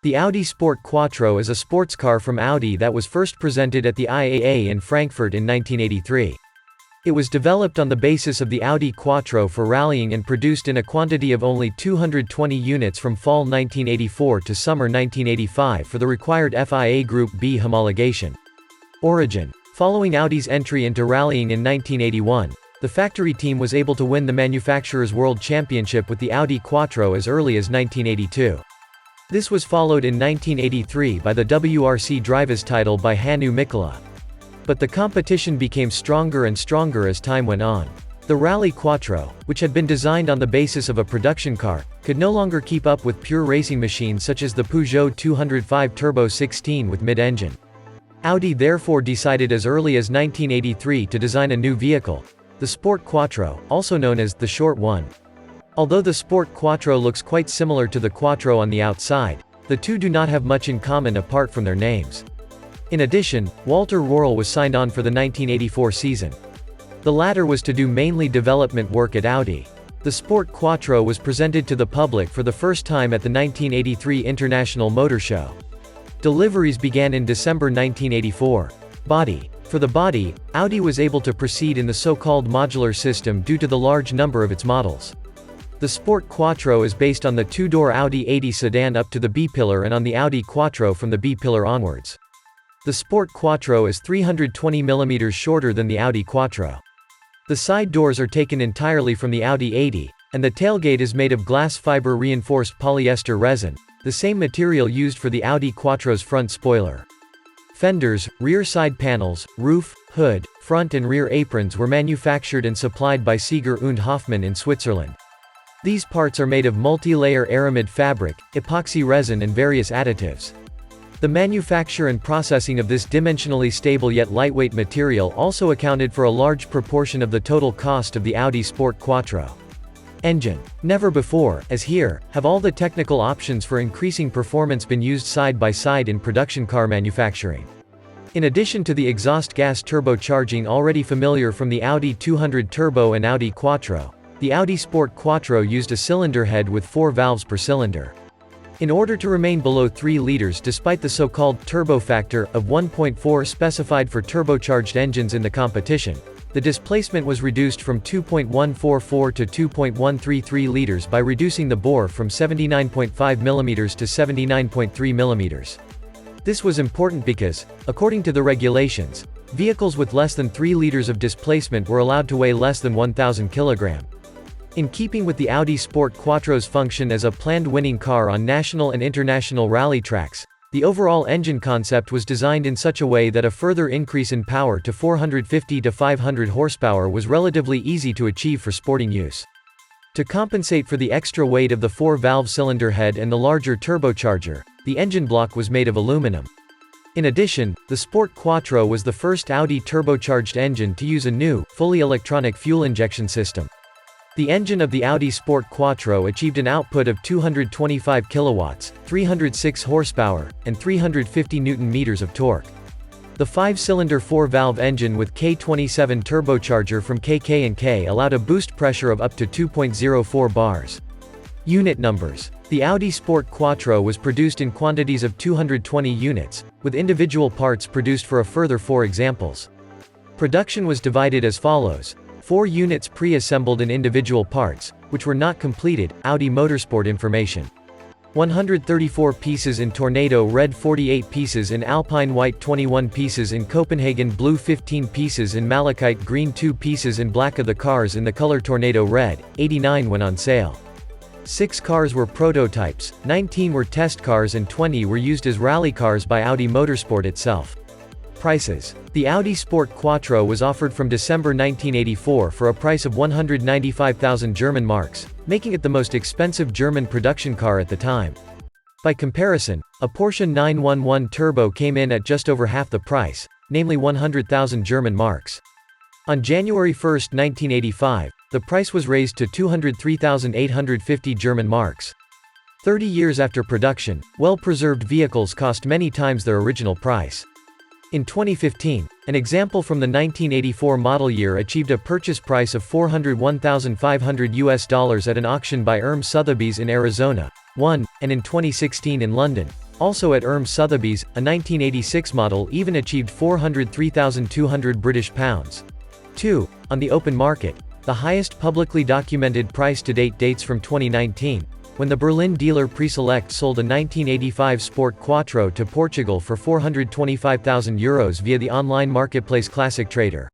The Audi Sport Quattro is a sports car from Audi that was first presented at the IAA in Frankfurt in 1983. It was developed on the basis of the Audi Quattro for rallying and produced in a quantity of only 220 units from fall 1984 to summer 1985 for the required FIA Group B homologation. Origin. Following Audi's entry into rallying in 1981, the factory team was able to win the Manufacturers' World Championship with the Audi Quattro as early as 1982. This was followed in 1983 by the WRC Drivers' title by Hannu Mikkola. But the competition became stronger and stronger as time went on. The Rally Quattro, which had been designed on the basis of a production car, could no longer keep up with pure racing machines such as the Peugeot 205 Turbo 16 with mid-engine. Audi therefore decided as early as 1983 to design a new vehicle, the Sport Quattro, also known as the Short One. Although the Sport Quattro looks quite similar to the Quattro on the outside, the two do not have much in common apart from their names. In addition, Walter Röhrl was signed on for the 1984 season. The latter was to do mainly development work at Audi. The Sport Quattro was presented to the public for the first time at the 1983 International Motor Show. Deliveries began in December 1984. Body. For the body, Audi was able to proceed in the so-called modular system due to the large number of its models. The Sport Quattro is based on the two-door Audi 80 sedan up to the B-pillar and on the Audi Quattro from the B-pillar onwards. The Sport Quattro is 320 mm shorter than the Audi Quattro. The side doors are taken entirely from the Audi 80, and the tailgate is made of glass fiber reinforced polyester resin, the same material used for the Audi Quattro's front spoiler. Fenders, rear side panels, roof, hood, front and rear aprons were manufactured and supplied by Seeger und Hoffmann in Switzerland. These parts are made of multi-layer aramid fabric, epoxy resin and various additives. The manufacture and processing of this dimensionally stable yet lightweight material also accounted for a large proportion of the total cost of the Audi Sport Quattro. Engine. Never before, as here, have all the technical options for increasing performance been used side by side in production car manufacturing. In addition to the exhaust gas turbocharging already familiar from the Audi 200 Turbo and Audi Quattro, the Audi Sport Quattro used a cylinder head with 4 valves per cylinder. In order to remain below 3 liters despite the so-called turbo factor of 1.4 specified for turbocharged engines in the competition, the displacement was reduced from 2.144 to 2.133 liters by reducing the bore from 79.5 mm to 79.3 mm. This was important because, according to the regulations, vehicles with less than 3 liters of displacement were allowed to weigh less than 1,000 kg. In keeping with the Audi Sport Quattro's function as a planned winning car on national and international rally tracks, the overall engine concept was designed in such a way that a further increase in power to 450 to 500 horsepower was relatively easy to achieve for sporting use. To compensate for the extra weight of the 4-valve cylinder head and the larger turbocharger, the engine block was made of aluminum. In addition, the Sport Quattro was the first Audi turbocharged engine to use a new, fully electronic fuel injection system. The engine of the Audi Sport Quattro achieved an output of 225 kilowatts, 306 horsepower, and 350 Nm of torque. The 5-cylinder 4-valve engine with K27 turbocharger from KK&K allowed a boost pressure of up to 2.04 bars. Unit numbers. The Audi Sport Quattro was produced in quantities of 220 units, with individual parts produced for a further 4 examples. Production was divided as follows: 4 units pre-assembled in individual parts, which were not completed, Audi Motorsport information. 134 pieces in Tornado Red, 48 pieces in Alpine White, 21 pieces in Copenhagen Blue, 15 pieces in Malachite Green, 2 pieces in black. Of the cars in the color Tornado Red, 89 went on sale. 6 cars were prototypes, 19 were test cars and 20 were used as rally cars by Audi Motorsport itself. Prices. The Audi Sport Quattro was offered from December 1984 for a price of 195,000 German marks, making it the most expensive German production car at the time. By comparison, a Porsche 911 Turbo came in at just over half the price, namely 100,000 German marks. On January 1, 1985, the price was raised to 203,850 German marks. 30 years after production, well-preserved vehicles cost many times their original price. In 2015, an example from the 1984 model year achieved a purchase price of $401,500 at an auction by Sotheby's in Arizona, and in 2016 in London, Also at Sotheby's, a 1986 model even achieved £403,200. 2. On the open market. The highest publicly documented price to date dates from 2019, when the Berlin dealer Preselect sold a 1985 Sport Quattro to Portugal for €425,000 via the online marketplace Classic Trader.